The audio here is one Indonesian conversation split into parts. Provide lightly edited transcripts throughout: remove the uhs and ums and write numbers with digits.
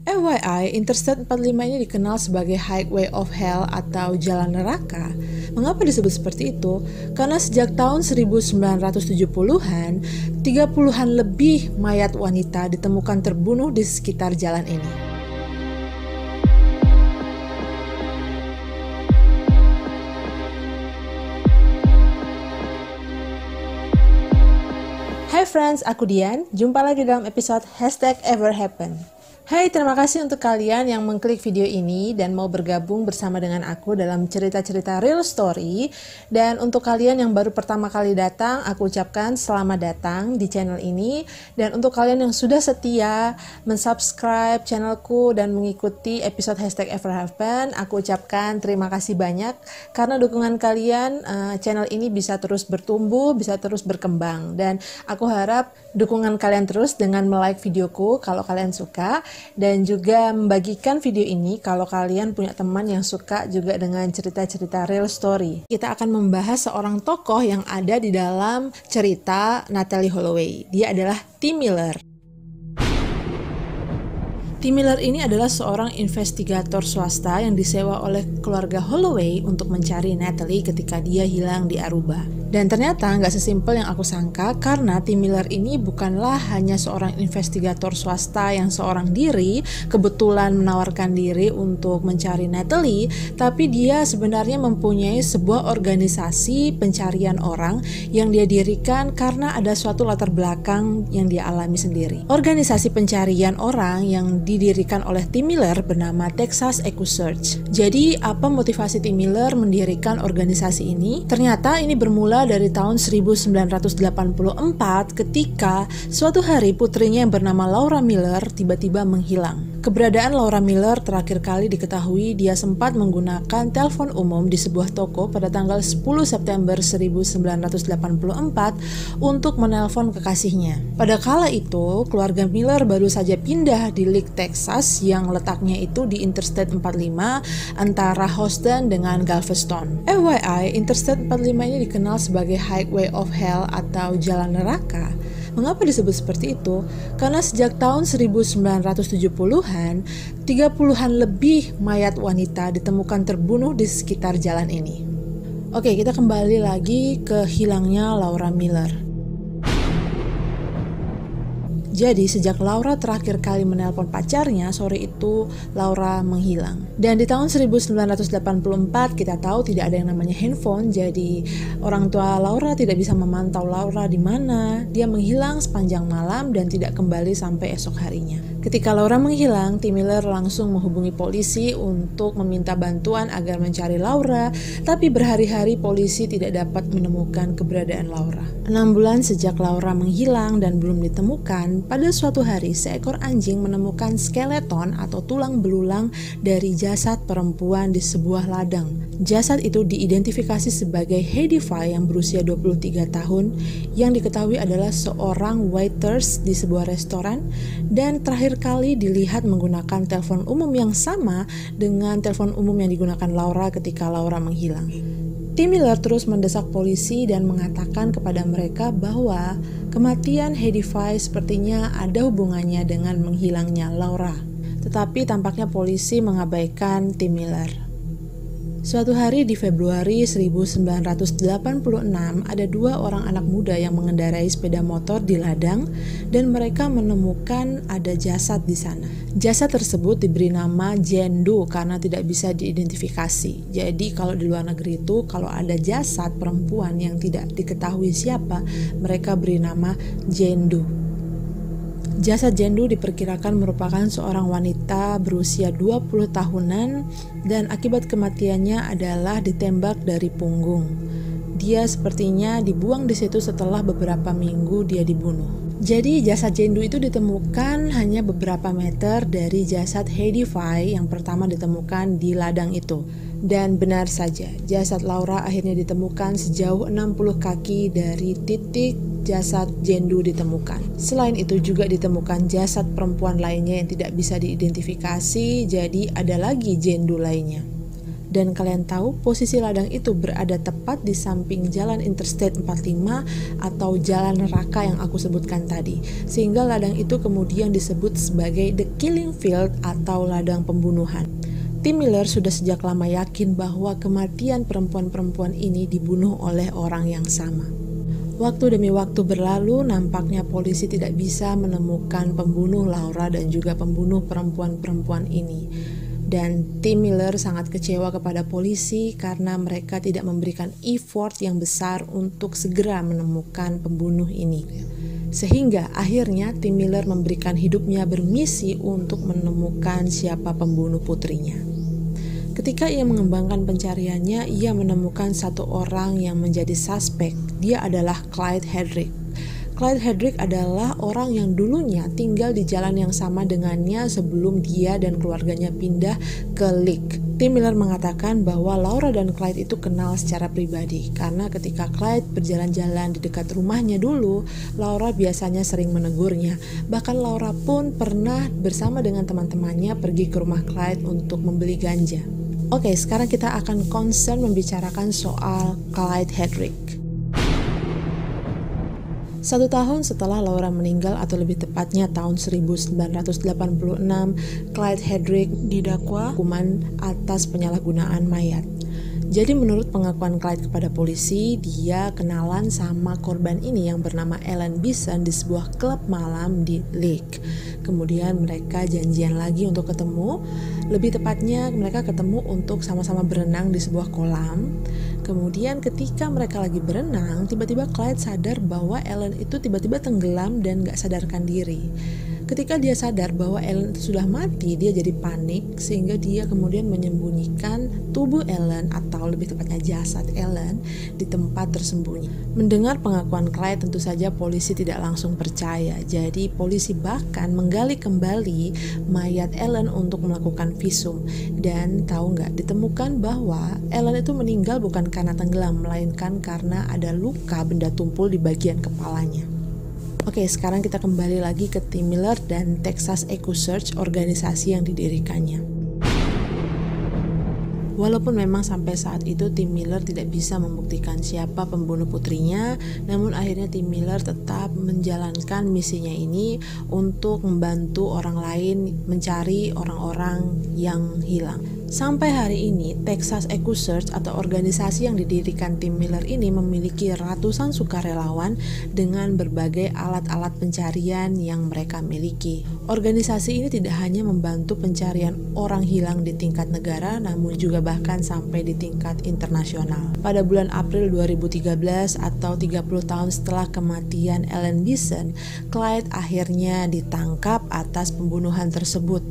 FYI, Interstate 45 ini dikenal sebagai Highway of Hell atau Jalan Neraka. Mengapa disebut seperti itu? Karena sejak tahun 1970-an, 30-an lebih mayat wanita ditemukan terbunuh di sekitar jalan ini. Hai friends, aku Dian. Jumpa lagi dalam episode #EverHappen. Hai, terima kasih untuk kalian yang mengklik video ini dan mau bergabung bersama dengan aku dalam cerita-cerita real story. Dan untuk kalian yang baru pertama kali datang, aku ucapkan selamat datang di channel ini. Dan untuk kalian yang sudah setia mensubscribe channelku dan mengikuti episode #EverHappen, aku ucapkan terima kasih banyak. Karena dukungan kalian, channel ini bisa terus bertumbuh, bisa terus berkembang. Dan aku harap dukungan kalian terus dengan like videoku kalau kalian suka. Dan juga membagikan video ini kalau kalian punya teman yang suka juga dengan cerita-cerita real story. Kita akan membahas seorang tokoh yang ada di dalam cerita Natalee Holloway. Dia adalah Tim Miller. Tim Miller ini adalah seorang investigator swasta yang disewa oleh keluarga Holloway untuk mencari Natalee ketika dia hilang di Aruba. Dan ternyata nggak sesimpel yang aku sangka, karena Tim Miller ini bukanlah hanya seorang investigator swasta yang seorang diri, kebetulan menawarkan diri untuk mencari Natalee, tapi dia sebenarnya mempunyai sebuah organisasi pencarian orang yang dia dirikan karena ada suatu latar belakang yang dia alami sendiri. Organisasi pencarian orang yang didirikan oleh Tim Miller bernama Texas Echo Search. Jadi, apa motivasi Tim Miller mendirikan organisasi ini? Ternyata ini bermula dari tahun 1984 ketika suatu hari putrinya yang bernama Laura Miller tiba-tiba menghilang. Keberadaan Laura Miller terakhir kali diketahui dia sempat menggunakan telepon umum di sebuah toko pada tanggal 10 September 1984 untuk menelpon kekasihnya. Pada kala itu, keluarga Miller baru saja pindah di Lake, Texas yang letaknya itu di Interstate 45 antara Houston dengan Galveston. FYI, Interstate 45 ini dikenal sebagai Highway of Hell atau Jalan Neraka. Mengapa disebut seperti itu? Karena sejak tahun 1970-an, 30-an lebih mayat wanita ditemukan terbunuh di sekitar jalan ini. Oke, kita kembali lagi ke hilangnya Laura Miller. Jadi sejak Laura terakhir kali menelpon pacarnya, sore itu Laura menghilang. Dan di tahun 1984 kita tahu tidak ada yang namanya handphone, jadi orang tua Laura tidak bisa memantau Laura di mana. Dia menghilang sepanjang malam dan tidak kembali sampai esok harinya. Ketika Laura menghilang, Tim Miller langsung menghubungi polisi untuk meminta bantuan agar mencari Laura, tapi berhari-hari polisi tidak dapat menemukan keberadaan Laura. 6 bulan sejak Laura menghilang dan belum ditemukan, pada suatu hari seekor anjing menemukan skeleton atau tulang belulang dari jasad perempuan di sebuah ladang. Jasad itu diidentifikasi sebagai Heidi Fye yang berusia 23 tahun yang diketahui adalah seorang waiters di sebuah restoran dan terakhir kali dilihat menggunakan telepon umum yang sama dengan telepon umum yang digunakan Laura ketika Laura menghilang. Tim Miller terus mendesak polisi dan mengatakan kepada mereka bahwa kematian Heidi Fye sepertinya ada hubungannya dengan menghilangnya Laura. Tetapi tampaknya polisi mengabaikan Tim Miller. Suatu hari di Februari 1986, ada 2 orang anak muda yang mengendarai sepeda motor di ladang dan mereka menemukan ada jasad di sana. Jasad tersebut diberi nama Jane Doe karena tidak bisa diidentifikasi. Jadi kalau di luar negeri itu kalau ada jasad perempuan yang tidak diketahui siapa, mereka beri nama Jane Doe. Jasad Jane Doe diperkirakan merupakan seorang wanita berusia 20 tahunan dan akibat kematiannya adalah ditembak dari punggung. Dia sepertinya dibuang di situ setelah beberapa minggu dia dibunuh. Jadi jasad Jane Doe itu ditemukan hanya beberapa meter dari jasad Heidi Fye yang pertama ditemukan di ladang itu. Dan benar saja, jasad Laura akhirnya ditemukan sejauh 60 kaki dari titik jasad Jane Doe ditemukan. Selain itu juga ditemukan jasad perempuan lainnya yang tidak bisa diidentifikasi, jadi ada lagi Jane Doe lainnya. Dan kalian tahu posisi ladang itu berada tepat di samping jalan Interstate 45 atau jalan neraka yang aku sebutkan tadi. Sehingga ladang itu kemudian disebut sebagai The Killing Field atau ladang pembunuhan. Tim Miller sudah sejak lama yakin bahwa kematian perempuan-perempuan ini dibunuh oleh orang yang sama. Waktu demi waktu berlalu, nampaknya polisi tidak bisa menemukan pembunuh Laura dan juga pembunuh perempuan-perempuan ini. Dan tim Miller sangat kecewa kepada polisi karena mereka tidak memberikan effort yang besar untuk segera menemukan pembunuh ini. Sehingga akhirnya tim Miller memberikan hidupnya bermisi untuk menemukan siapa pembunuh putrinya. Ketika ia mengembangkan pencariannya, ia menemukan satu orang yang menjadi suspek. Dia adalah Clyde Hedrick. Clyde Hedrick adalah orang yang dulunya tinggal di jalan yang sama dengannya sebelum dia dan keluarganya pindah ke Leek. Tim Miller mengatakan bahwa Laura dan Clyde itu kenal secara pribadi karena ketika Clyde berjalan-jalan di dekat rumahnya dulu, Laura biasanya sering menegurnya. Bahkan Laura pun pernah bersama dengan teman-temannya pergi ke rumah Clyde untuk membeli ganja. Oke, sekarang kita akan concern membicarakan soal Clyde Hedrick. 1 tahun setelah Laura meninggal, atau lebih tepatnya tahun 1986, Clyde Hedrick didakwa hukuman atas penyalahgunaan mayat. Jadi menurut pengakuan Clyde kepada polisi, dia kenalan sama korban ini yang bernama Ellen Bison di sebuah klub malam di Leek. Kemudian mereka janjian lagi untuk ketemu. Lebih tepatnya mereka ketemu untuk sama-sama berenang di sebuah kolam. Kemudian ketika mereka lagi berenang, tiba-tiba Clyde sadar bahwa Ellen itu tiba-tiba tenggelam dan gak sadarkan diri. Ketika dia sadar bahwa Ellen itu sudah mati, dia jadi panik sehingga dia kemudian menyembunyikan tubuh Ellen atau lebih tepatnya jasad Ellen di tempat tersembunyi. Mendengar pengakuan Clyde, tentu saja polisi tidak langsung percaya. Jadi polisi bahkan menggali kembali mayat Ellen untuk melakukan visum. Dan tahu nggak, ditemukan bahwa Ellen itu meninggal bukan karena tenggelam, melainkan karena ada luka benda tumpul di bagian kepalanya. Oke, sekarang kita kembali lagi ke Tim Miller dan Texas Echo Search, organisasi yang didirikannya. Walaupun memang sampai saat itu Tim Miller tidak bisa membuktikan siapa pembunuh putrinya, namun akhirnya Tim Miller tetap menjalankan misinya ini untuk membantu orang lain mencari orang-orang yang hilang. Sampai hari ini, Texas Echo Search atau organisasi yang didirikan Tim Miller ini memiliki ratusan sukarelawan dengan berbagai alat-alat pencarian yang mereka miliki. Organisasi ini tidak hanya membantu pencarian orang hilang di tingkat negara, namun juga bahkan sampai di tingkat internasional. Pada bulan April 2013 atau 30 tahun setelah kematian Ellen Bison, Clyde akhirnya ditangkap atas pembunuhan tersebut.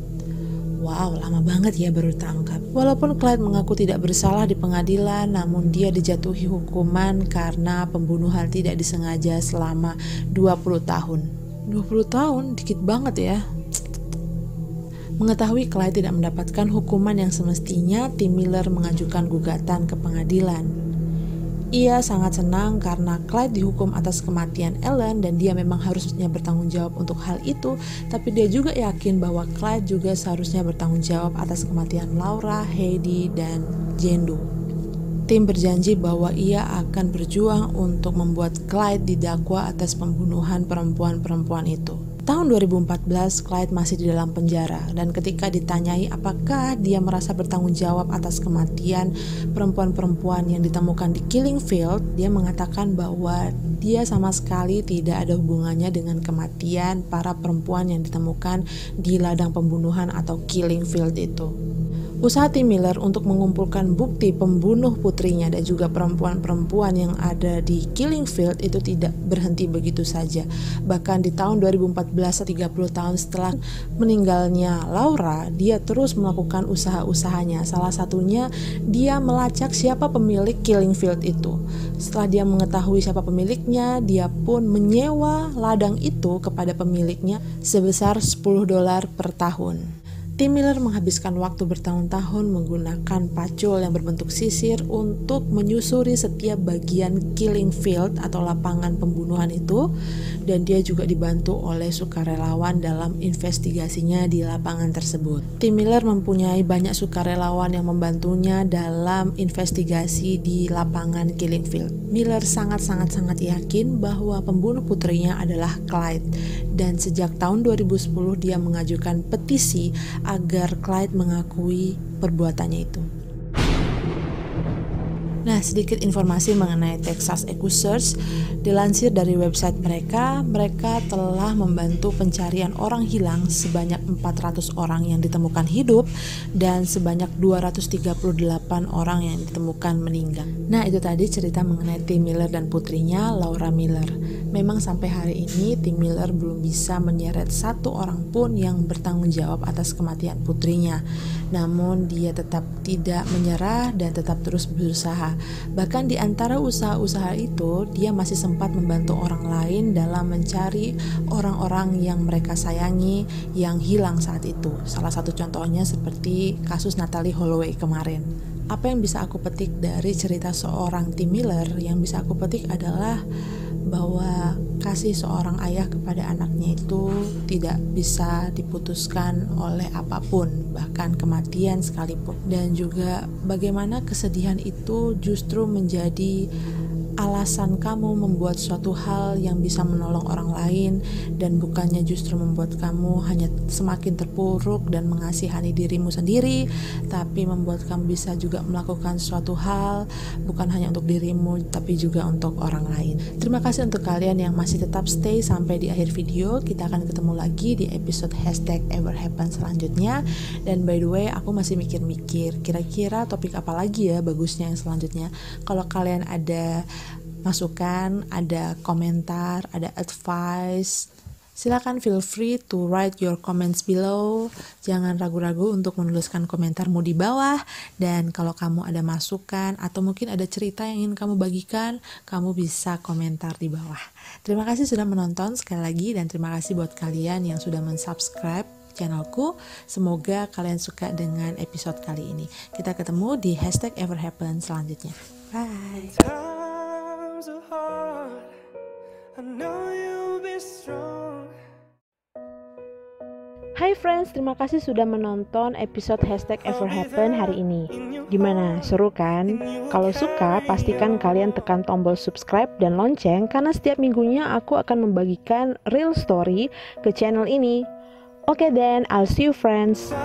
Wow, lama banget ya baru tangkap. Walaupun Clyde mengaku tidak bersalah di pengadilan, namun dia dijatuhi hukuman karena pembunuhan tidak disengaja selama 20 tahun. 20 tahun? Dikit banget ya. Mengetahui Clyde tidak mendapatkan hukuman yang semestinya, Tim Miller mengajukan gugatan ke pengadilan. Ia sangat senang karena Clyde dihukum atas kematian Ellen dan dia memang harusnya bertanggung jawab untuk hal itu, tapi dia juga yakin bahwa Clyde juga seharusnya bertanggung jawab atas kematian Laura, Heidi, dan Jane Doe. Tim berjanji bahwa ia akan berjuang untuk membuat Clyde didakwa atas pembunuhan perempuan-perempuan itu. Tahun 2014, Clyde masih di dalam penjara, dan ketika ditanyai apakah dia merasa bertanggung jawab atas kematian perempuan-perempuan yang ditemukan di Killing Field, dia mengatakan bahwa dia sama sekali tidak ada hubungannya dengan kematian para perempuan yang ditemukan di ladang pembunuhan atau Killing Field itu. Usaha Tim Miller untuk mengumpulkan bukti pembunuh putrinya dan juga perempuan-perempuan yang ada di Killing Field itu tidak berhenti begitu saja. Bahkan di tahun 2014, 30 tahun setelah meninggalnya Laura, dia terus melakukan usaha-usahanya. Salah satunya dia melacak siapa pemilik Killing Field itu. Setelah dia mengetahui siapa pemiliknya, dia pun menyewa ladang itu kepada pemiliknya sebesar $10 per tahun. Tim Miller menghabiskan waktu bertahun-tahun menggunakan pacul yang berbentuk sisir untuk menyusuri setiap bagian killing field atau lapangan pembunuhan itu, dan dia juga dibantu oleh sukarelawan dalam investigasinya di lapangan tersebut. Tim Miller mempunyai banyak sukarelawan yang membantunya dalam investigasi di lapangan killing field. Miller sangat yakin bahwa pembunuh putrinya adalah Clyde, dan sejak tahun 2010 dia mengajukan petisi agar Clyde mengakui perbuatannya itu. Nah, sedikit informasi mengenai Texas Accusers. Dilansir dari website mereka telah membantu pencarian orang hilang sebanyak 400 orang yang ditemukan hidup dan sebanyak 238 orang yang ditemukan meninggal. Nah, itu tadi cerita mengenai Tim Miller dan putrinya, Laura Miller. Memang sampai hari ini Tim Miller belum bisa menyeret satu orang pun yang bertanggung jawab atas kematian putrinya. Namun dia tetap tidak menyerah dan tetap terus berusaha. Bahkan di antara usaha-usaha itu, dia masih sempat membantu orang lain dalam mencari orang-orang yang mereka sayangi yang hilang saat itu. Salah satu contohnya seperti kasus Natalie Holloway kemarin. Apa yang bisa aku petik dari cerita seorang Tim Miller? Yang bisa aku petik adalah bahwa kasih seorang ayah kepada anaknya itu tidak bisa diputuskan oleh apapun, bahkan kematian sekalipun. Dan juga bagaimana kesedihan itu justru menjadi alasan kamu membuat suatu hal yang bisa menolong orang lain, dan bukannya justru membuat kamu hanya semakin terpuruk dan mengasihani dirimu sendiri, tapi membuat kamu bisa juga melakukan suatu hal bukan hanya untuk dirimu tapi juga untuk orang lain. Terima kasih untuk kalian yang masih tetap stay sampai di akhir video. Kita akan ketemu lagi di episode #everhappen selanjutnya. Dan by the way, aku masih mikir-mikir kira-kira topik apa lagi ya bagusnya yang selanjutnya. Kalau kalian ada masukan, ada komentar, ada advice, silakan feel free to write your comments below. Jangan ragu-ragu untuk menuliskan komentarmu di bawah. Dan kalau kamu ada masukan atau mungkin ada cerita yang ingin kamu bagikan, kamu bisa komentar di bawah. Terima kasih sudah menonton sekali lagi, dan terima kasih buat kalian yang sudah mensubscribe channelku. Semoga kalian suka dengan episode kali ini. Kita ketemu di #everhappen selanjutnya. Bye. Hai friends, terima kasih sudah menonton episode #everhappen hari ini. Gimana, seru kan? Kalau suka, pastikan kalian tekan tombol subscribe dan lonceng, karena setiap minggunya aku akan membagikan real story ke channel ini. Okay then, I'll see you friends.